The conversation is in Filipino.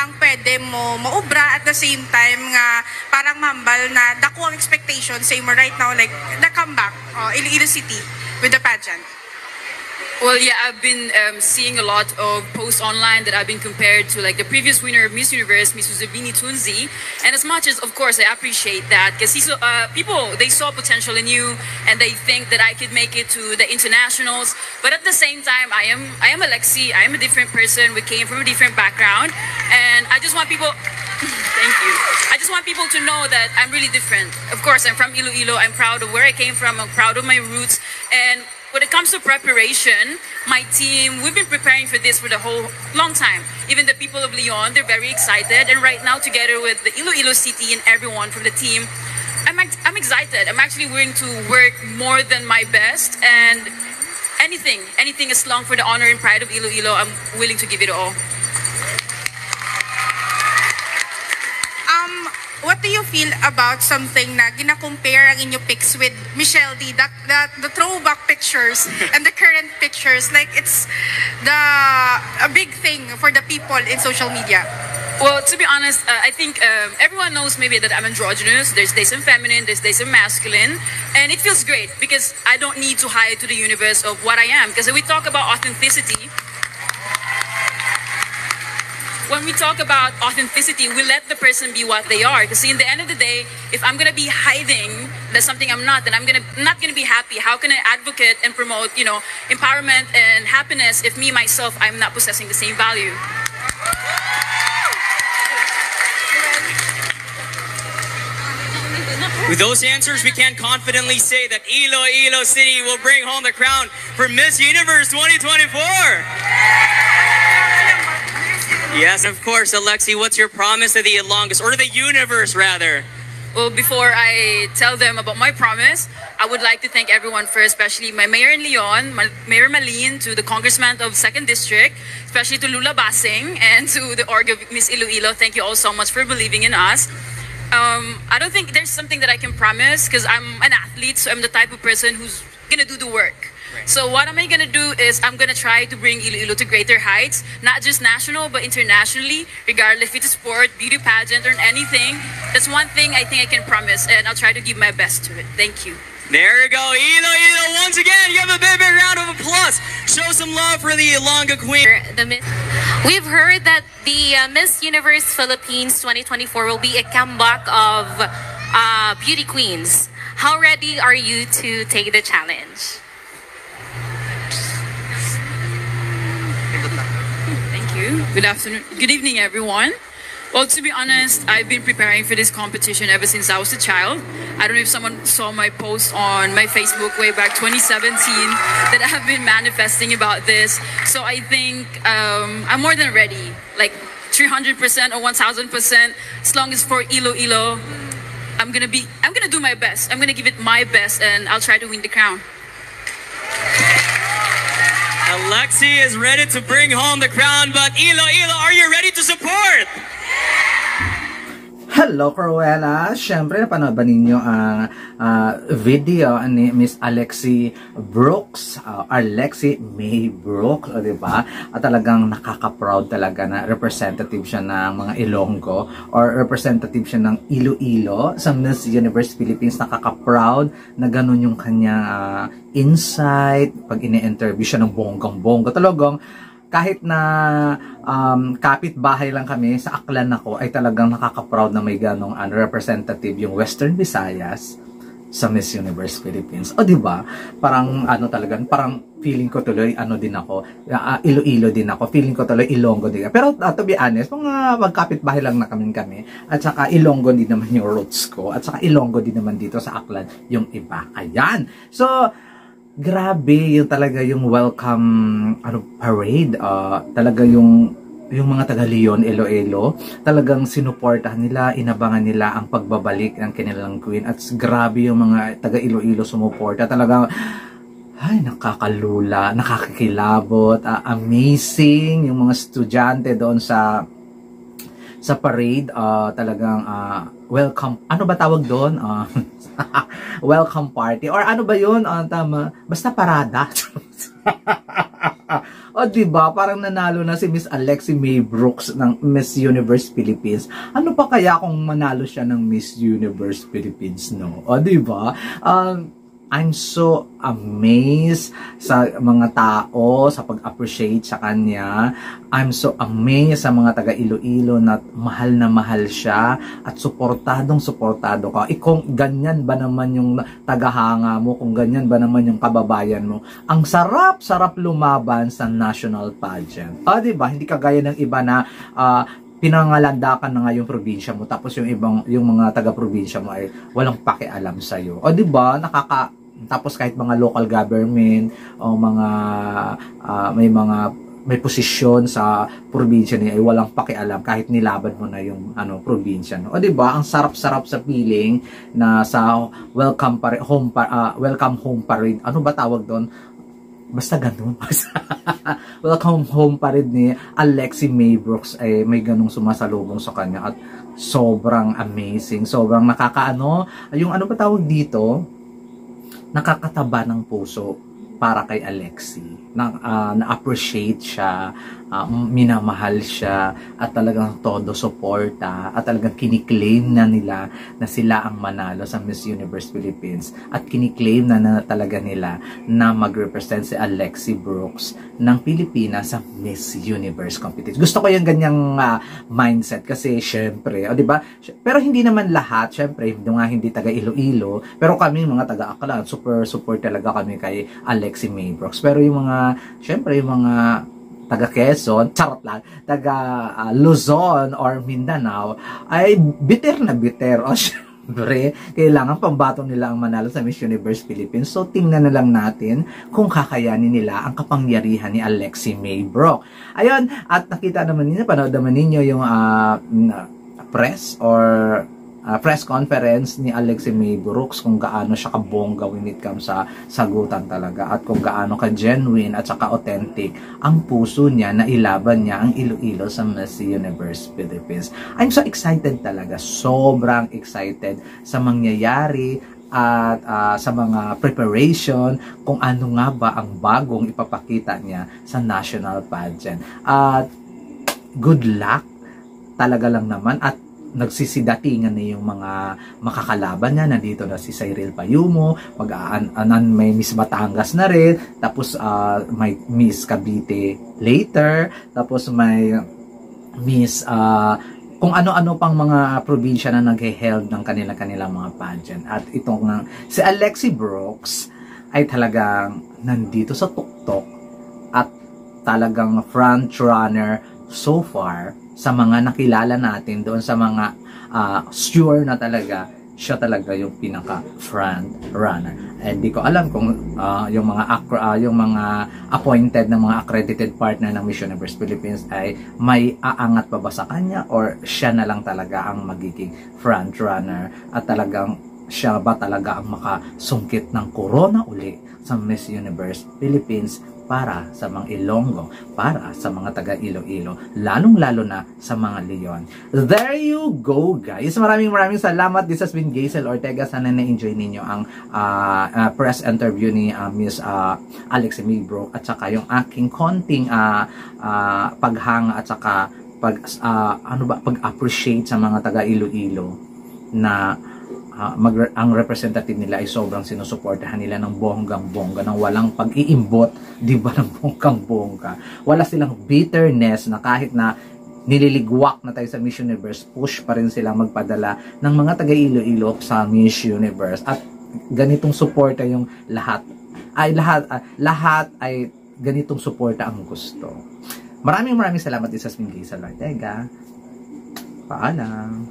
ang pwede mo maubra at the same time nga parang mambal na dako ang expectation sa mo right now, like the comeback Iloilo City with the pageant? Well, yeah, I've been seeing a lot of posts online that I've been compared to like the previous winner of Miss Universe, Miss Uzabini Tunzi. And as much as, of course, I appreciate that because people, they saw potential in you and they think that I could make it to the internationals. But at the same time, I am Alexi. I am a different person. We came from a different background. And I just want people... Thank you. I just want people to know that I'm really different. Of course, I'm from Iloilo. I'm proud of where I came from. I'm proud of my roots. And when it comes to preparation, my team, we've been preparing for this for the whole long time. Even the people of Leon, they're very excited. And right now, together with the Iloilo City and everyone from the team, I'm excited. I'm actually willing to work more than my best. And anything as long for the honor and pride of Iloilo, I'm willing to give it all. What do you feel about something na gina-compare ang inyo pics with Michelle D, the throwback pictures and the current pictures? Like, it's a big thing for the people in social media. Well, to be honest, I think everyone knows maybe that I'm androgynous. There's days I'm feminine, there's days I'm masculine. And it feels great because I don't need to hide to the universe of what I am. Because when we talk about authenticity, we let the person be what they are. Because in the end of the day, if I'm gonna be hiding that something I'm not, then I'm not gonna be happy. How can I advocate and promote, empowerment and happiness if me myself I'm not possessing the same value? With those answers, we can confidently say that Iloilo City will bring home the crown for Miss Universe 2024. Yes, of course, Alexi, what's your promise to the Ilonggos, or to the universe, rather? Well, before I tell them about my promise, I would like to thank everyone first, especially my mayor in Leon, Mayor Malin, to the congressman of 2nd District, especially to Lula Basing, and to the org of Miss Iloilo. Thank you all so much for believing in us. I don't think there's something that I can promise because I'm an athlete, so I'm the type of person who's gonna do the work. So what am I gonna do is I'm gonna try to bring Iloilo to greater heights, not just national but internationally, regardless if it's sport, beauty pageant, or anything. That's one thing I think I can promise, and I'll try to give my best to it. Thank you. There you go, Iloilo. Once again, you have a big round of applause. Show some love for the Ilonggo Queen. We've heard that the Miss Universe Philippines 2024 will be a comeback of beauty queens. How ready are you to take the challenge? Thank you. Good afternoon. Good evening, everyone. Well, to be honest, I've been preparing for this competition ever since I was a child. I don't know if someone saw my post on my Facebook way back 2017 that I have been manifesting about this. So I think I'm more than ready, like 300% or 1000%. As long as for Iloilo, I'm gonna do my best. I'm gonna give it my best, and I'll try to win the crown. Alexi is ready to bring home the crown, but Iloilo, are you ready to support? Hello, Cruella! Siyempre, napanood ba ninyo ang video ni Miss Alexi Brooks? Alexi May Brooks, diba? At talagang nakaka-proud talaga na representative siya ng mga Ilonggo or representative siya ng Iloilo sa Miss Universe Philippines. Nakaka-proud na ganun yung kanyang insight pag ini-interview siya ng bonggang-bongga. Talagang kahit na kapit-bahay lang kami sa Aklan ako, ay talagang nakaka-proud na may ganong representative yung Western Visayas sa Miss Universe Philippines. O diba? Parang parang feeling ko tuloy din ako, Iloilo din ako, feeling ko tuloy Ilonggo din ako. Pero to be honest, mga magkapit-bahay lang na kami, at saka Ilonggo din naman yung roots ko, at saka Ilonggo din naman dito sa Aklan yung iba. Ayan! So, grabe yung talaga yung welcome parade, talaga yung mga taga Leon, Iloilo, talagang sinuportahan nila, inabangan nila ang pagbabalik ng kanilang queen, at grabe yung mga taga Iloilo sumuporta, talaga ay nakakalula, nakakakilabot, amazing yung mga estudyante doon sa parade, talagang welcome, ano ba tawag doon? Welcome party, or ano ba yun? Tama, basta parada. O diba, parang nanalo na si Miss Alexi May Brooks ng Miss Universe Philippines. Ano pa kaya kung manalo siya ng Miss Universe Philippines, no? O diba? I'm so amazed sa mga tao, sa pag-appreciate sa kanya. I'm so amazed sa mga taga Iloilo na mahal siya at suportado ka. Kung ganyan ba naman yung tagahanga mo, kung ganyan ba naman yung kababayan mo, ang sarap lumaban sa national pageant. Diba? Hindi kagaya ng iba na pinangalandakan na nga yung probinsya mo, tapos yung mga taga-probinsya mo ay walang pakialam sa iyo. O di ba, tapos kahit mga local government o mga may posisyon sa probinsya niya ay walang pakialam kahit nilaban mo na yung probinsya, no? O di ba, ang sarap-sarap sa feeling na sa welcome home parade. Ano ba tawag doon? Basta ganun. Welcome home parade ni Alexi May Brooks ay may ganung sumasalubong sa kanya at sobrang amazing, sobrang yung ano ba tawag dito, nakakataba ng puso para kay Alexi. Na-appreciate siya, minamahal siya, at talagang todo suporta, at talagang kiniklaim na nila na sila ang manalo sa Miss Universe Philippines, at kiniklaim na talaga nila na mag-represent si Alexi Brooks ng Pilipinas sa Miss Universe competition. Gusto ko yung ganyang mindset kasi syempre, di ba? Pero hindi naman lahat, syempre, hindi taga Iloilo, pero kami mga taga Aklan, super support talaga kami kay Alexi May Brooks. Pero yung mga, syempre, yung mga taga Quezon, charot lang, taga Luzon or Mindanao, ay bitter na bitter. O syempre, kailangan pambato nila ang manalo sa Miss Universe Philippines. So, tingnan na lang natin kung kakayanin nila ang kapangyarihan ni Alexi May Brooks. Ayun, at nakita naman ninyo, panood naman ninyo yung press conference ni Alexi May Brooks, kung gaano siya kabongga when it comes sa sagutan talaga, at kung gaano ka-genuine at saka authentic ang puso niya na ilaban niya ang Iloilo sa Miss Universe Philippines. I'm so excited talaga, sobrang excited sa mangyayari at sa mga preparation, kung ano nga ba ang bagong ipapakita niya sa national pageant. At good luck talaga lang naman, at nagsisidatingan na yung mga makakalaban niya. Nandito na si Cyril Payumo, may Miss Batangas na rin, tapos may Miss Cavite later, tapos may Miss kung ano-ano pang mga probinsya na nag-held ng kanilang mga pageant. At itong si Alexi Brooks ay talagang nandito sa tuktok at talagang front runner so far sa mga nakilala natin doon, sa mga sure na talaga siya talaga yung pinaka front runner. And di ko alam kung yung mga appointed na mga accredited partner ng Miss Universe Philippines ay may aangat pa ba sa kanya, or siya na lang talaga ang magiging front runner, at talagang siya ba talaga ang makasungkit ng corona uli sa Miss Universe Philippines para sa mga Ilonggo, para sa mga taga Iloilo, lalong-lalo na sa mga Leon. There you go, guys. Maraming salamat. This has been Gazel Ortega. Sana na-enjoy ninyo ang press interview ni Miss Alexi May Brooks, at saka yung aking konting paghanga at saka pag-appreciate sa mga taga Iloilo na ang representative nila ay sobrang sinusuportahan nila ng bonggang-bongga, ng walang pag-iimbot, di ba, ng bonggang-bongga. Wala silang bitterness na kahit na nililigwak na tayo sa Miss Universe, push pa rin silang magpadala ng mga taga Iloilo sa Miss Universe. At ganitong suporta yung lahat ay ganitong suporta ang gusto. Maraming salamat din sa Gazel Ortega. Paalam.